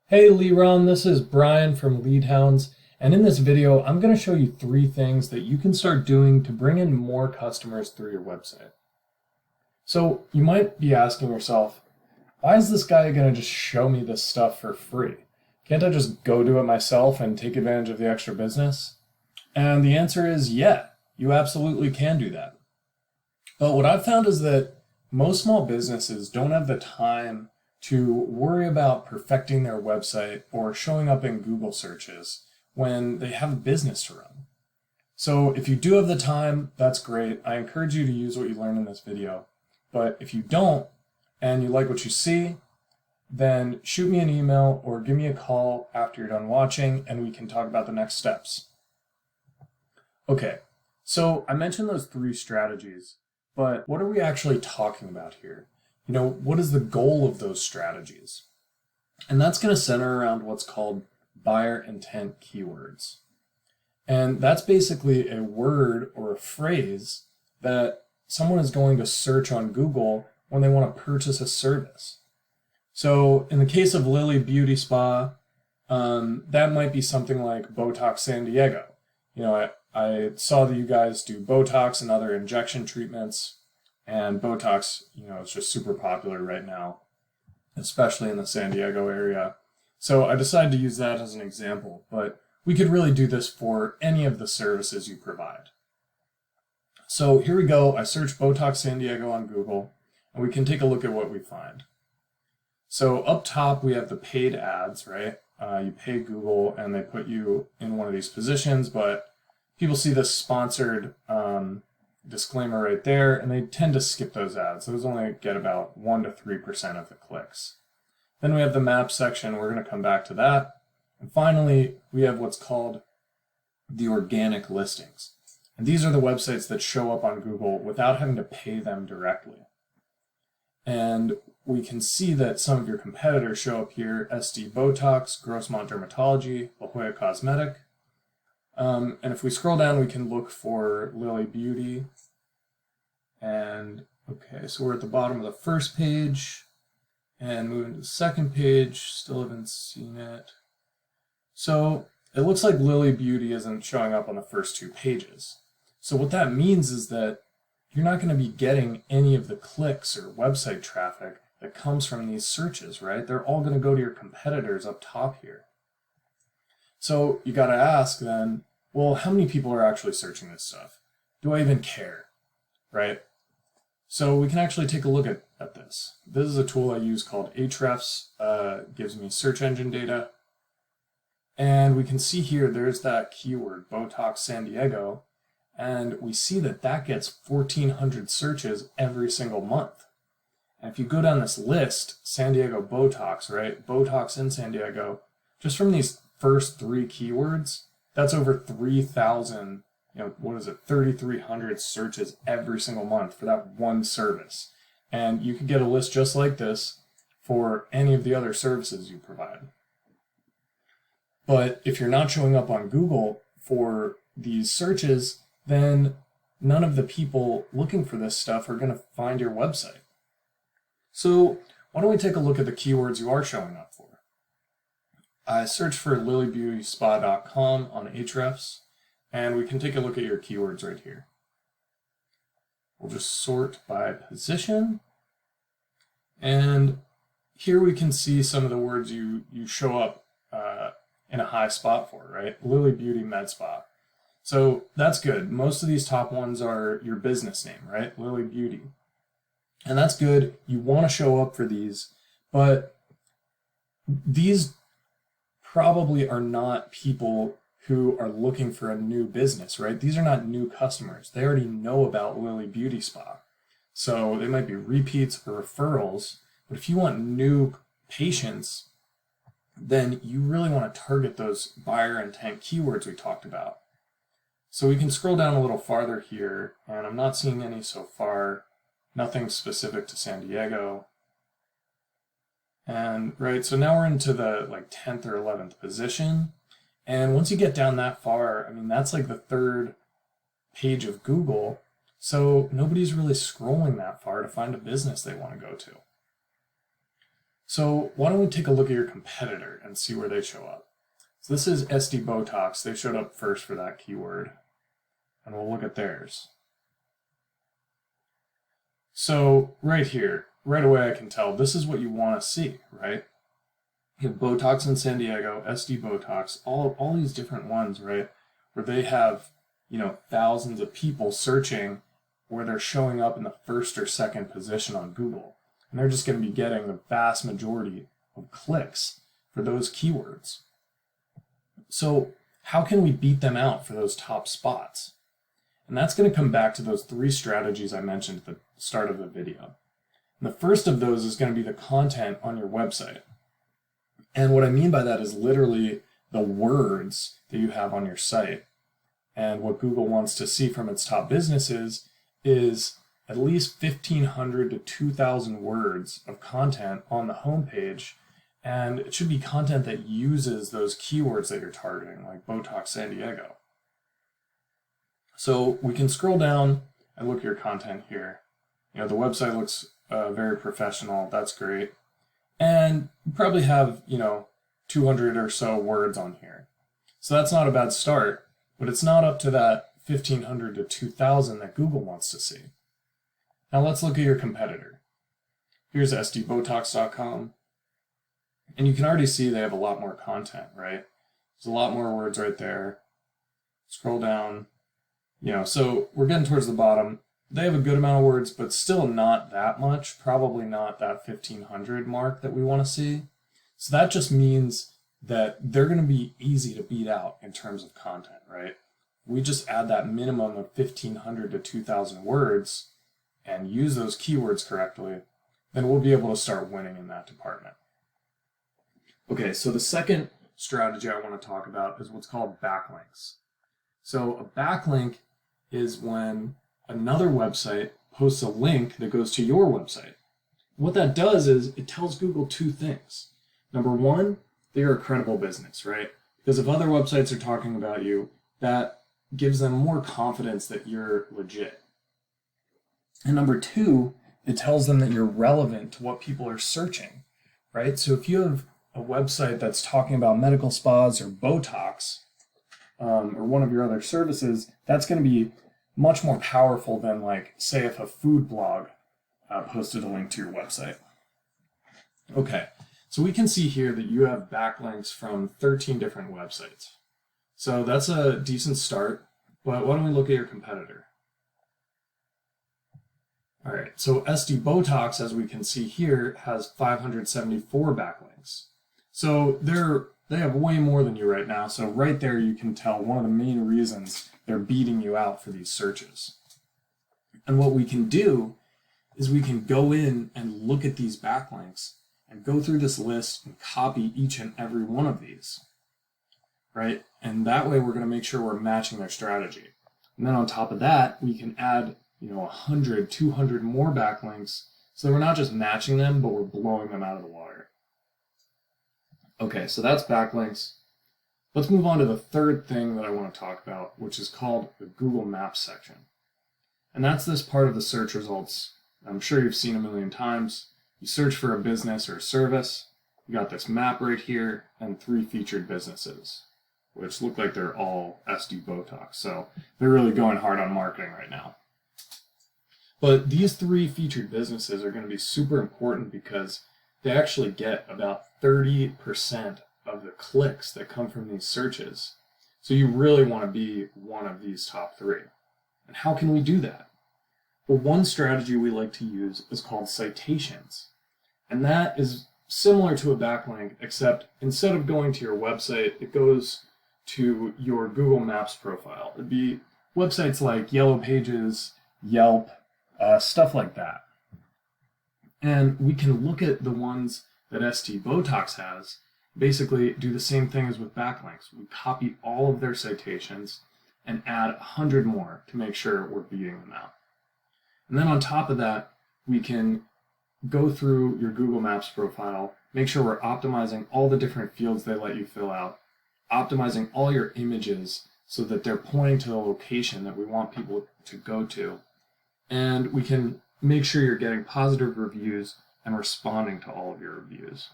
Hey Leron, this is Brian from Leadhounds, and in this video I'm going to show you 3 things that you can start doing to bring in more customers through your website. So you might be asking yourself, why is this guy going to just show me this stuff for free? Can't I just go do it myself and take advantage of the extra business? And the answer is yeah, you absolutely can do that. But what I've found is that most small businesses don't have the time to worry about perfecting their website or showing up in Google searches when they have a business to run. So if you do have the time, that's great. I encourage you to use what you learned in this video. But if you don't, and you like what you see, then shoot me an email or give me a call after you're done watching and we can talk about the next steps. Okay, so I mentioned those 3 strategies, but what are we actually talking about here? What is the goal of those strategies? And that's going to center around what's called buyer intent keywords. And that's basically a word or a phrase that someone is going to search on Google when they want to purchase a service. So in the case of Lilly Beauty Spa, that might be something like Botox San Diego. I saw that you guys do Botox and other injection treatments, and Botox, is just super popular right now, especially in the San Diego area. So I decided to use that as an example, but we could really do this for any of the services you provide. So here we go. I searched Botox San Diego on Google, and we can take a look at what we find. So up top, we have the paid ads, right? You pay Google, and they put you in one of these positions, but people see this sponsored disclaimer right there, and they tend to skip those ads. Those only get about 1 to 3% of the clicks. Then we have the map section. We're going to come back to that. And finally, we have what's called the organic listings. And these are the websites that show up on Google without having to pay them directly. And we can see that some of your competitors show up here: SD Botox, Grossmont Dermatology, La Jolla Cosmetic. And if we scroll down, we can look for Lilly Beauty. And okay, so we're at the bottom of the first page and moving to the second page. Still haven't seen it. So it looks like Lilly Beauty isn't showing up on the first 2 pages. So what that means is that you're not going to be getting any of the clicks or website traffic that comes from these searches, right? They're all going to go to your competitors up top here. So you got to ask then, well, how many people are actually searching this stuff? Do I even care, right? So we can actually take a look at this. This is a tool I use called Ahrefs. Gives me search engine data. And we can see here, there's that keyword, Botox San Diego. And we see that that gets 1,400 searches every single month. And if you go down this list, San Diego Botox, right? Botox in San Diego, just from these first 3 keywords, that's over 3,000, 3,300 searches every single month for that one service. And you could get a list just like this for any of the other services you provide. But if you're not showing up on Google for these searches, then none of the people looking for this stuff are going to find your website. So why don't we take a look at the keywords you are showing up for? I searched for lillybeautyspa.com on Ahrefs, and we can take a look at your keywords right here. We'll just sort by position, and here we can see some of the words you show up in a high spot for, right? Lilly Beauty Med Spa. So that's good. Most of these top ones are your business name, right? Lilly Beauty. And that's good. You want to show up for these, but these probably are not people who are looking for a new business, right? These are not new customers. They already know about Lilly Beauty Spa. So they might be repeats or referrals, but if you want new patients, then you really want to target those buyer intent keywords we talked about. So we can scroll down a little farther here, and I'm not seeing any so far. Nothing specific to San Diego. And right, so now we're into the 10th or 11th position. And once you get down that far, that's like the 3rd page of Google. So nobody's really scrolling that far to find a business they want to go to. So why don't we take a look at your competitor and see where they show up. So this is SD Botox. They showed up first for that keyword. And we'll look at theirs. So right here, right away I can tell this is what you want to see, right? You have Botox in San Diego, SD Botox, all these different ones, right? Where they have, thousands of people searching, where they're showing up in the first or second position on Google. And they're just going to be getting the vast majority of clicks for those keywords. So how can we beat them out for those top spots? And that's going to come back to those 3 strategies I mentioned at the start of the video. And the first of those is going to be the content on your website. And what I mean by that is literally the words that you have on your site. And what Google wants to see from its top businesses is at least 1,500 to 2,000 words of content on the homepage. And it should be content that uses those keywords that you're targeting, like Botox San Diego. So we can scroll down and look at your content here. The website looks very professional. That's great. And you probably have, 200 or so words on here. So that's not a bad start, but it's not up to that 1,500 to 2,000 that Google wants to see. Now let's look at your competitor. Here's sdbotox.com. And you can already see they have a lot more content, right? There's a lot more words right there. Scroll down. So we're getting towards the bottom. They have a good amount of words, but still not that much, probably not that 1,500 mark that we want to see. So that just means that they're going to be easy to beat out in terms of content, right? We just add that minimum of 1,500 to 2,000 words and use those keywords correctly, then we'll be able to start winning in that department. Okay, so the second strategy I want to talk about is what's called backlinks. So a backlink is when another website posts a link that goes to your website. What that does is it tells Google 2 things. Number 1, that you're a credible business, right? Because if other websites are talking about you, that gives them more confidence that you're legit. And number 2, it tells them that you're relevant to what people are searching, right? So if you have a website that's talking about medical spas or Botox, or one of your other services, that's going to be much more powerful than, like, say, if a food blog posted a link to your website. Okay, so we can see here that you have backlinks from 13 different websites. So that's a decent start, but why don't we look at your competitor? All right, so SD Botox, as we can see here, has 574 backlinks. So they have way more than you right now. So right there you can tell one of the main reasons they're beating you out for these searches. And what we can do is we can go in and look at these backlinks and go through this list and copy each and every one of these, right? And that way we're going to make sure we're matching their strategy. And then on top of that, we can add 100, 200 more backlinks so that we're not just matching them, but we're blowing them out of the water. Okay, so that's backlinks. Let's move on to the third thing that I want to talk about, which is called the Google Maps section. And that's this part of the search results I'm sure you've seen a million times. You search for a business or a service, you got this map right here, and 3 featured businesses, which look like they're all SD Botox. So they're really going hard on marketing right now. But these 3 featured businesses are going to be super important because they actually get about 30% of the clicks that come from these searches. So you really want to be one of these top 3. And how can we do that? Well, one strategy we like to use is called citations. And that is similar to a backlink, except instead of going to your website, it goes to your Google Maps profile. It'd be websites like Yellow Pages, Yelp, stuff like that. And we can look at the ones that SD Botox has, basically do the same thing as with backlinks. We copy all of their citations and add 100 more to make sure we're beating them out. And then on top of that, we can go through your Google Maps profile, make sure we're optimizing all the different fields they let you fill out, optimizing all your images so that they're pointing to the location that we want people to go to. And we can make sure you're getting positive reviews and responding to all of your reviews.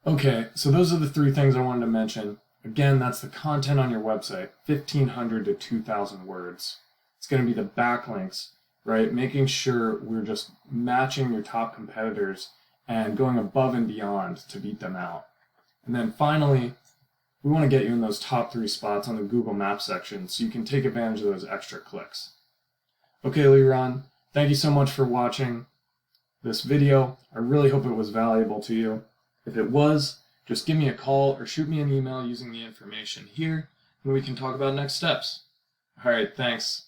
Okay, so those are the 3 things I wanted to mention. Again, that's the content on your website, 1,500 to 2,000 words. It's going to be the backlinks, right? Making sure we're just matching your top competitors and going above and beyond to beat them out. And then finally, we want to get you in those top 3 spots on the Google Maps section so you can take advantage of those extra clicks. Okay, Liron, thank you so much for watching this video. I really hope it was valuable to you. If it was, just give me a call or shoot me an email using the information here, and we can talk about next steps. All right, thanks.